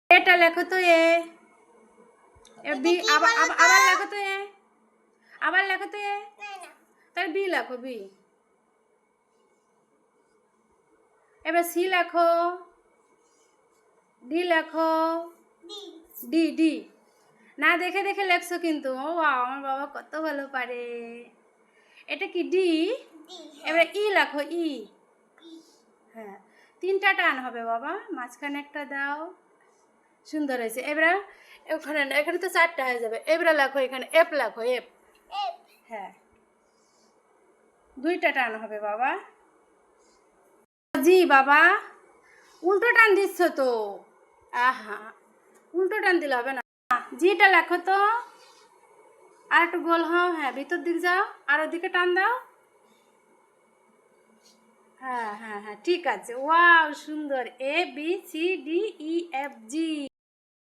এটা লেখো তো এ বি, আবার লেখো তো এ, আবার লেখো তো এ, তাহলে বি লেখো বি। এবার সি লেখো, ডি লেখো, ডি ডি না দেখে দেখে লেখছো কিন্তু। ও আমার বাবা কত ভালো পারে। এটা কি ডি? এবার ই লেখো ই। হ্যাঁ, 3টা টান হবে বাবা, মাঝখানে একটা দাও। সুন্দর হয়েছে। এবার ওখানে না, এখানে তো 4টা হয়ে যাবে। এবার লেখো এখানে এফ লেখো এফ। হ্যাঁ, 2টা টান হবে বাবা। জি বাবা, উল্টো টান দিচ্ছ তো। আহা, উল্টো টান দিলে হবে না। জিটা লেখো তো, আর একটু গোল হও। হ্যাঁ, ভিতর দিক যাও, আর ওদিকে টান দাও। হ্যাঁ হ্যাঁ হ্যাঁ, ঠিক আছে। ওয়াও, সুন্দর। A B C D E F G.